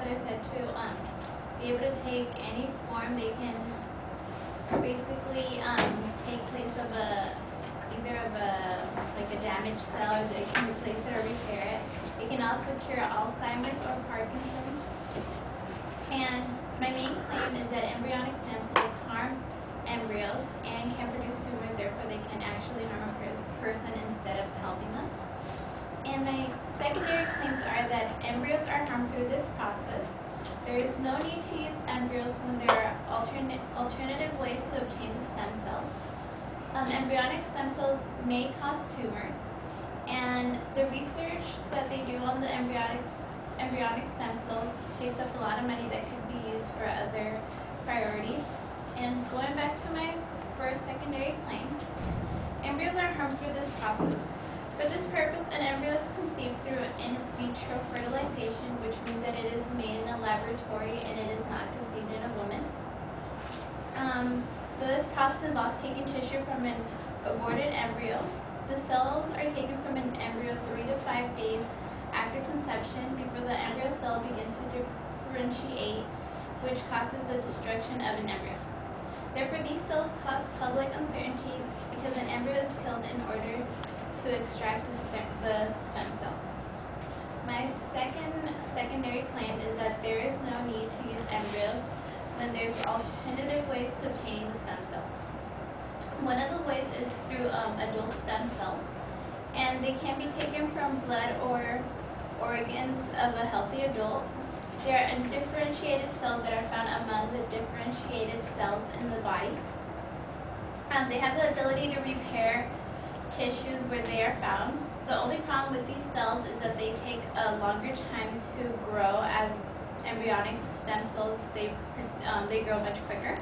that are said to be able to take any form. They can basically take place of either of a damaged cell, or they can replace it or repair it. It can also cure Alzheimer's or Parkinson's. And my main claim is that embryonic stem cells harm embryos and can produce tumors, therefore they can actually harm a person instead of helping them. And my secondary claims are that embryos are harmed through this process. There is no need to use embryos when there are alternative ways to obtain the stem cells. Embryonic stem cells may cause tumors, and the research that they do on the embryonic stem cells takes up a lot of money that could be used for other priorities. And going back to my first secondary claim, embryos are harmed through this process. For this purpose, an embryo is conceived through in vitro fertilization, which means that it is made in a laboratory and it is not conceived in a woman. This process involves taking tissue from an aborted embryo. The cells are taken from an embryo 3 to 5 days after conception before the embryo cell begins to differentiate, which causes the destruction of an embryo. Therefore, these cells cause public uncertainty because an embryo is killed in order to extract the stem cell. My secondary claim is that there is no need to use embryos when there's alternative ways to obtain the stem cell. One of the ways is through adult stem cells, and they can be taken from blood or organs of a healthy adult. There are undifferentiated cells that are found among the differentiated cells in the body. They have the ability to repair tissues where they are found. The only problem with these cells is that they take a longer time to grow. As embryonic stem cells, they grow much quicker,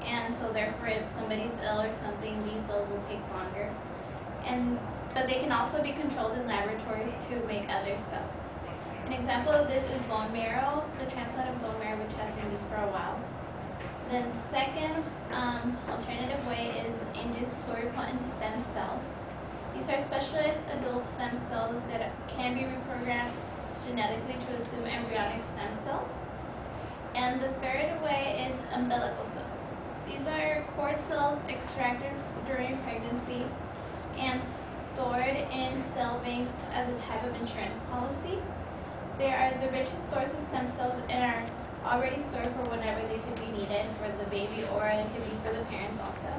and so therefore if somebody's ill or something, these cells will take longer. But they can also be controlled in laboratories to make other cells. An example of this is bone marrow, the transplant of bone marrow, which has been used for a while. The second alternative way is induced pluripotent stem cells. These are specialized adult stem cells that can be reprogrammed genetically to assume embryonic stem cells. And the third way is umbilical cells. These are cord cells extracted during pregnancy and stored in cell banks as a type of insurance policy. They are the richest source of stem cells and are already stored for whenever they could be needed for the baby, or it could be for the parents also.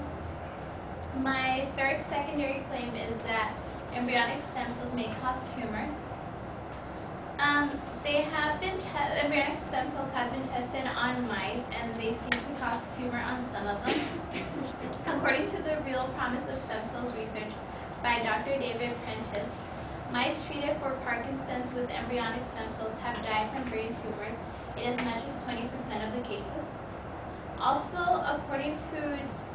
My third secondary claim is that embryonic stem cells may cause tumors. Embryonic stem cells have been tested on mice, and they seem to cause tumor on some of them. According to the Real Promise of Stem Cells research by Dr. David Prentice, mice treated for Parkinson's with embryonic stem cells have died from brain tumors in as much as 20% of the cases. Also, according to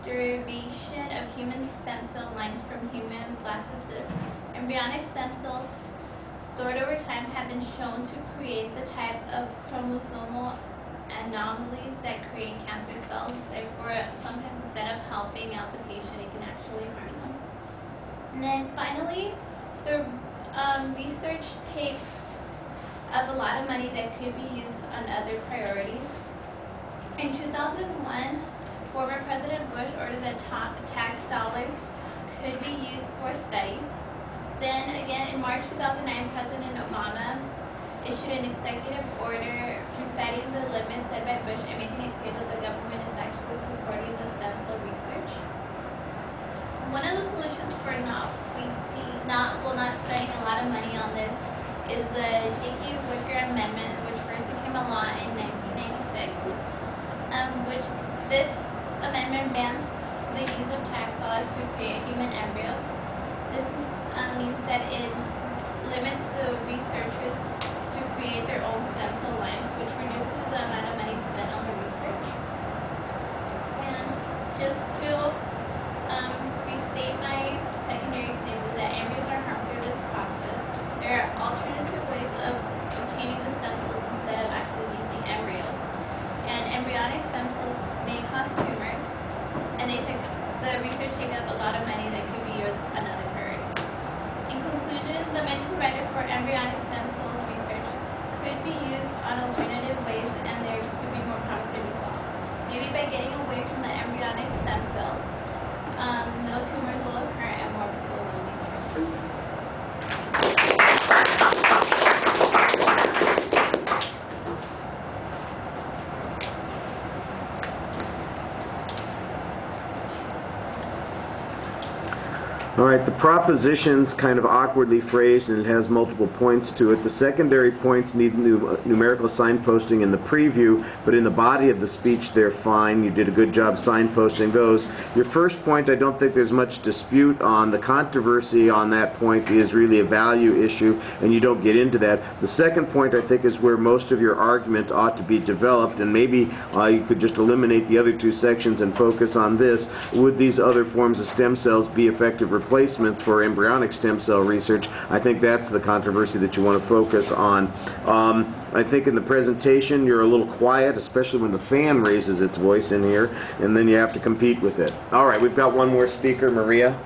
derivation of human stem cell lines from human blastocysts, embryonic stem cells stored over time have been shown to create the type of chromosomal anomalies that create cancer cells. Therefore, sometimes instead of helping out the patient, it can actually harm them. And then finally, the research takes up a lot of money that could be used on other priorities. In 2001, former President Bush ordered that tax dollars could be used for studies. Then again, in March 2009, President Obama issued an executive order reciting the limits set by Bush and making it clear that the government is actually supporting the stem cell research. One of the solutions for not spending a lot of money on this is the Dickey-Wicker Amendment, which first became a law in 1996, which this amendment bans the use of tax dollars to create human embryos. This means that it limits the researchers to create their own stem cell lines, which reduces the amount of money spent on the research. And just to restate my secondary claims is that embryos are harmed through this process. There are alternative ways of obtaining the stem cells instead of actually using embryos. And embryonic stem cells may cause tumors, and the research takes up a lot of money that could be used on other priorities. In conclusion, the main provider for embryonic stem cells research could be used on alternative ways and there could be more promising results. Maybe by getting away from the embryonic stem cells, no tumors will occur and more people will be cured. All right, the proposition's kind of awkwardly phrased and it has multiple points to it. The secondary points need numerical signposting in the preview, but in the body of the speech they're fine. You did a good job signposting those. Your first point, I don't think there's much dispute on. The controversy on that point is really a value issue, and you don't get into that. The second point, I think, is where most of your argument ought to be developed, and maybe you could just eliminate the other two sections and focus on this. Would these other forms of stem cells be effective replacement for embryonic stem cell research? I think that's the controversy that you want to focus on. I think in the presentation you're a little quiet, especially when the fan raises its voice in here, and then you have to compete with it. All right, we've got one more speaker, Maria.